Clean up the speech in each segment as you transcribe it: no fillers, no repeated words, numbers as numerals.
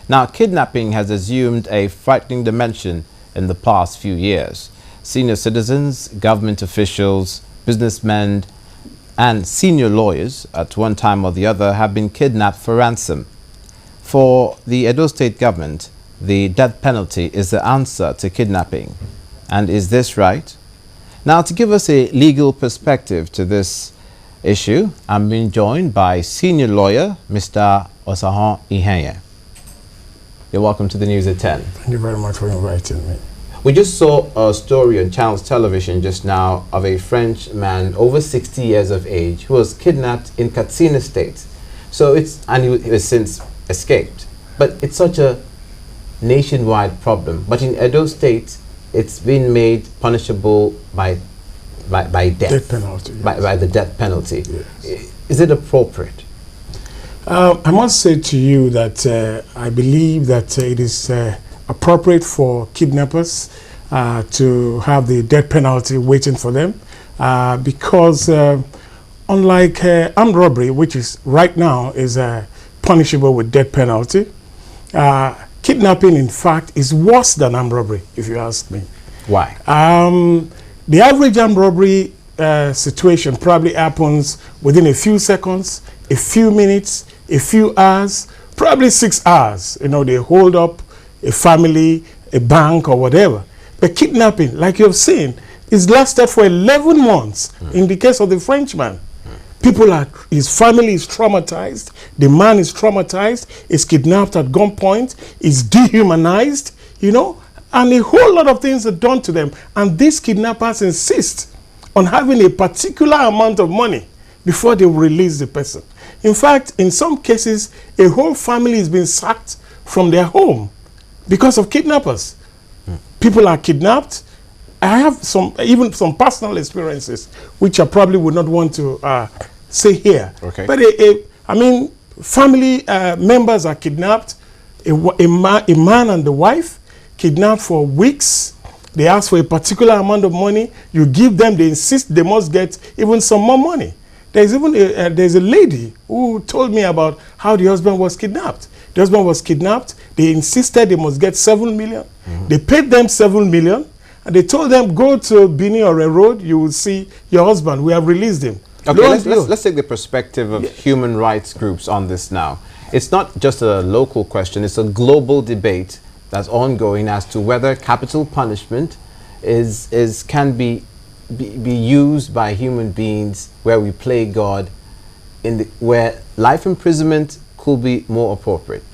Now, kidnapping has assumed a frightening dimension in the past few years. Senior citizens, government officials, businessmen, and senior lawyers at one time or the other have been kidnapped for ransom. For the Edo State government, the death penalty is the answer to kidnapping. And is this right? Now, to give us a legal perspective to this issue, I'm being joined by senior lawyer, Mr. Osahon Ihenye. You're welcome to the News at 10. Thank you very much for inviting me. We just saw a story on Channels Television just now of a French man over 60 years of age who was kidnapped in Katsina State. And he has since escaped. But it's such a nationwide problem. But in Edo State, it's been made punishable by death. Death penalty. Yes. By the death penalty. Yes. Is it appropriate? I must say to you that I believe that it is appropriate for kidnappers to have the death penalty waiting for them because unlike armed robbery, which is right now is punishable with death penalty, kidnapping in fact is worse than armed robbery, if you ask me. Why? The average armed robbery situation probably happens within a few seconds, a few minutes, a few hours, probably 6 hours. You know, they hold up a family, a bank, or whatever. But kidnapping, like you have seen, is lasted for 11 months. In the case of the Frenchman, his family is traumatized. The man is traumatized. Is kidnapped at gunpoint. Is dehumanized. You know, and a whole lot of things are done to them. And these kidnappers insist on having a particular amount of money before they release the person. In fact, in some cases, a whole family is being sacked from their home because of kidnappers. People are kidnapped. I have even some personal experiences, which I probably would not want to say here. Okay. But family members are kidnapped. A man and the wife kidnapped for weeks. They ask for a particular amount of money. You give them. They insist they must get even some more money. There's even there's a lady who told me about how the husband was kidnapped. The husband was kidnapped. They insisted they must get 7 million. They paid them 7 million. And they told them, go to Bini or a road, you will see your husband. We have released him. Okay, let's take the perspective of human rights groups on this now. It's not just a local question. It's a global debate that's ongoing as to whether capital punishment can be used by human beings where we play God, where life imprisonment could be more appropriate.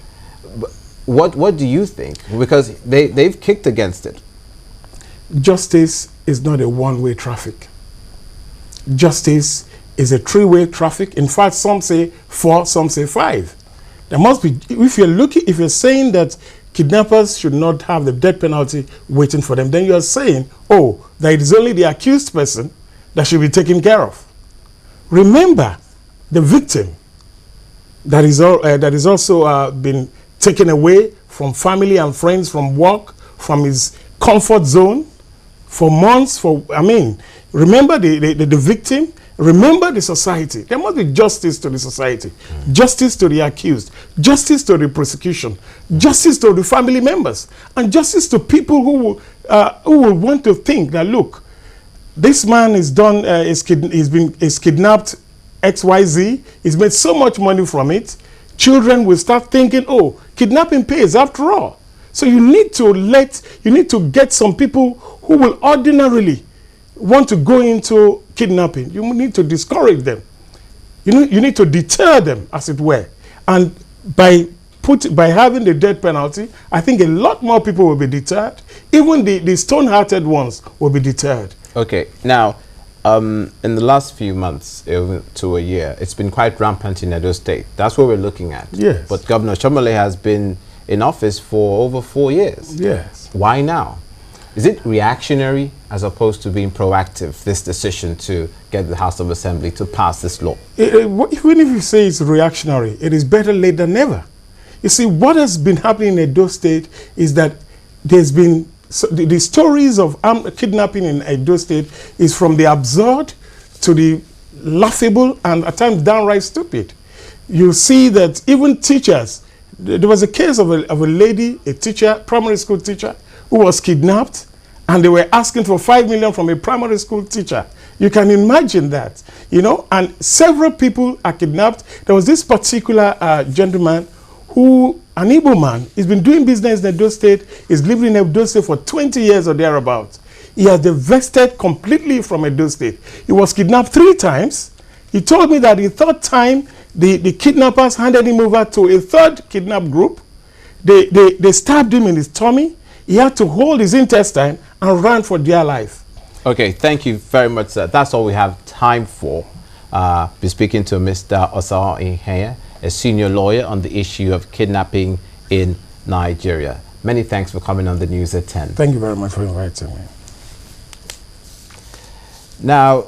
But what do you think? Because they've kicked against it. Justice is not a one-way traffic. Justice is a three-way traffic. In fact, some say 4, some say 5. There must be, if you're saying that kidnappers should not have the death penalty waiting for them, then you are saying, oh, that it is only the accused person that should be taken care of. Remember, the victim that is also been taken away from family and friends, from work, from his comfort zone for months. Remember the victim. Remember the society. There must be justice to the society, justice to the accused, justice to the prosecution, justice to the family members, and justice to people who will want to think that, look, this man is kidnapped XYZ. He's made so much money from it. Children will start thinking, oh, kidnapping pays after all. So you need to get some people who will ordinarily want to go into kidnapping. You need to discourage them. You need to deter them, as it were. And by having the death penalty, I think a lot more people will be deterred. Even the stone-hearted ones will be deterred. Okay. Now, in the last few months to a year, it's been quite rampant in Edo State. That's what we're looking at. Yes. But Governor Shomole has been in office for over 4 years. Yes. Why now? Is it reactionary as opposed to being proactive, this decision to get the House of Assembly to pass this law? Even if you say it's reactionary, it is better late than never. You see, what has been happening in Edo State is that there's been the stories of kidnapping in Edo State is from the absurd to the laughable and at times downright stupid. You see that even teachers there was a case of a lady, a teacher, primary school teacher, who was kidnapped, and they were asking for 5 million from a primary school teacher. You can imagine that, you know, and several people are kidnapped. There was this particular gentleman who, an Igbo man, he's been doing business in Edo State, he's lived in Edo State for 20 years or thereabouts. He has divested completely from Edo State. He was kidnapped 3 times. He told me that the 3rd time, the kidnappers handed him over to a 3rd kidnap group. They stabbed him in his tummy. He had to hold his intestine and run for dear life. Okay, thank you very much, sir. That's all we have time for. Be speaking to Mr. Osao Iheye, a senior lawyer on the issue of kidnapping in Nigeria. Many thanks for coming on the news at 10. Thank you very much for inviting me. Now,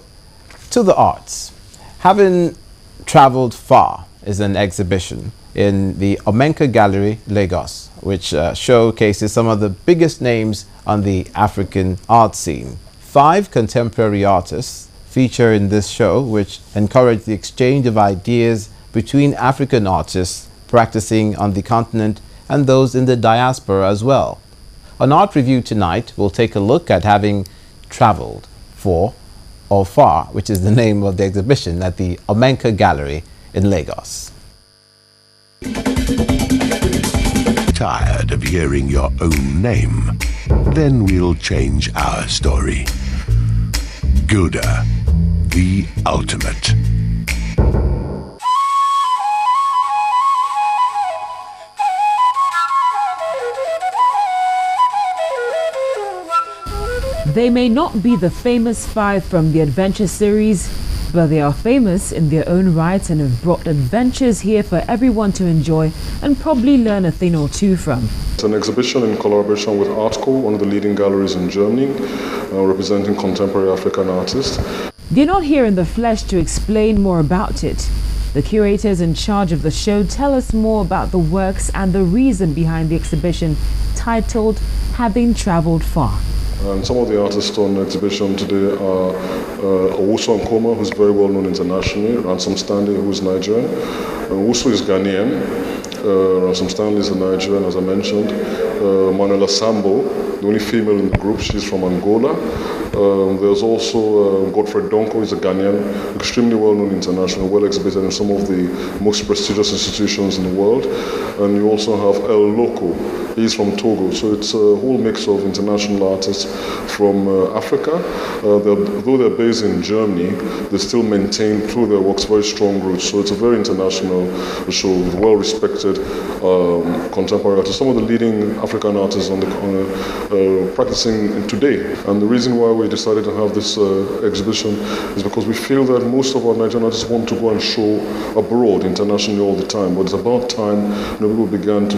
to the arts. Having traveled far is an exhibition in the Omenka Gallery, Lagos, which showcases some of the biggest names on the African art scene. 5 contemporary artists feature in this show, which encourage the exchange of ideas between African artists practicing on the continent and those in the diaspora as well. On Art Review tonight, we'll take a look at having traveled for or far, which is the name of the exhibition at the Omenka Gallery in Lagos. Tired of hearing your own name? Then we'll change our story. Gilda, the ultimate. They may not be the famous 5 from the adventure series, but they are famous in their own right and have brought adventures here for everyone to enjoy and probably learn a thing or two from. It's an exhibition in collaboration with Artco, one of the leading galleries in Germany, representing contemporary African artists. They're not here in the flesh to explain more about it. The curators in charge of the show tell us more about the works and the reason behind the exhibition, titled Having Traveled Far. And some of the artists on exhibition today are Owusu Ankoma, who's very well known internationally, Ransom Stanley, who is Nigerian. Owusu is Ghanaian. Ransom Stanley is a Nigerian, as I mentioned. Manuela Sambo, the only female in the group, she's from Angola. There's also Godfred Donko, who's a Ghanaian, extremely well known internationally, well exhibited in some of the most prestigious institutions in the world. And you also have El Loco, he's from Togo. So it's a whole mix of international artists from Africa. Though they're based in Germany, they still maintain through their works very strong roots. So it's a very international show with well-respected contemporary artists. Some of the leading African artists practicing today. And the reason why we decided to have this exhibition is because we feel that most of our Nigerian artists want to go and show abroad internationally all the time. But it's about time people begin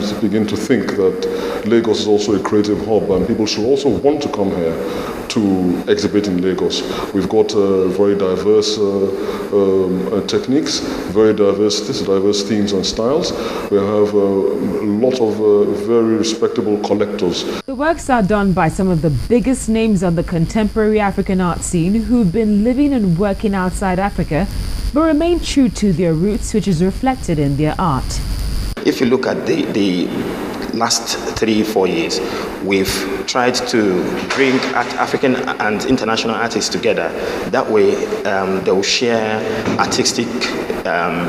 to think that Lagos is also a creative hub and people should also want to come here to exhibit in Lagos. We've got very diverse techniques, very diverse themes and styles. We have a lot of very respectable collectors. The works are done by some of the biggest names on the contemporary African art scene who've been living and working outside Africa, but remain true to their roots, which is reflected in their art. If you look at the last 3-4 years, we've tried to bring African and international artists together. That way, they'll share artistic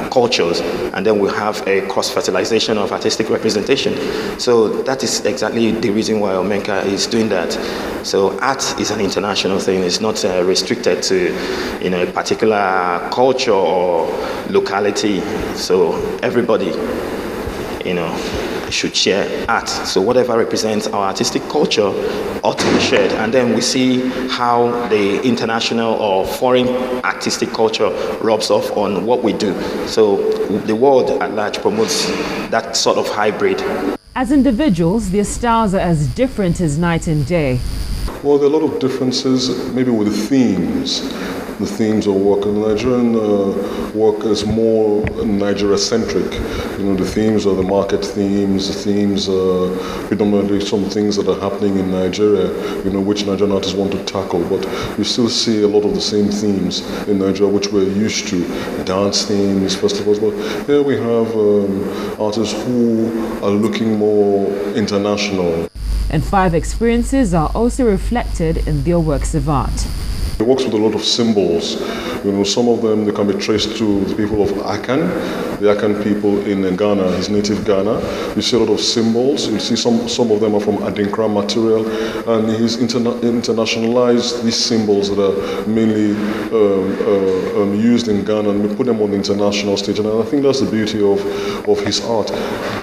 cultures, and then we'll have a cross-fertilization of artistic representation. So that is exactly the reason why Omenka is doing that. So art is an international thing. It's not restricted to a particular culture or locality. So everybody should share art. So whatever represents our artistic culture ought to be shared. And then we see how the international or foreign artistic culture rubs off on what we do. So the world at large promotes that sort of hybrid. As individuals, their styles are as different as night and day. Well, there are a lot of differences, maybe with the themes. the themes of work. And the Nigerian work is more Nigeria-centric. The themes are the market themes, the themes predominantly some things that are happening in Nigeria, which Nigerian artists want to tackle. But you still see a lot of the same themes in Nigeria, which we're used to, dance themes, festivals. But here we have artists who are looking more international. And 5 experiences are also reflected in their works of art. He works with a lot of symbols. Some of them, they can be traced to the people of Akan, the Akan people in Ghana, his native Ghana. You see a lot of symbols. You see some of them are from Adinkra material, and he's internationalized these symbols that are mainly used in Ghana, and we put them on the international stage. And I think that's the beauty of his art.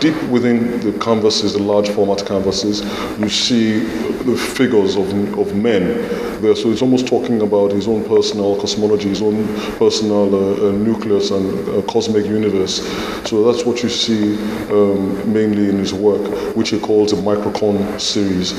Deep within the canvases, the large format canvases, you see the figures of men there. So it's almost talking about his own personal cosmology, his own personal nucleus and cosmic universe. So that's what you see mainly in his work, which he calls the Microcon series.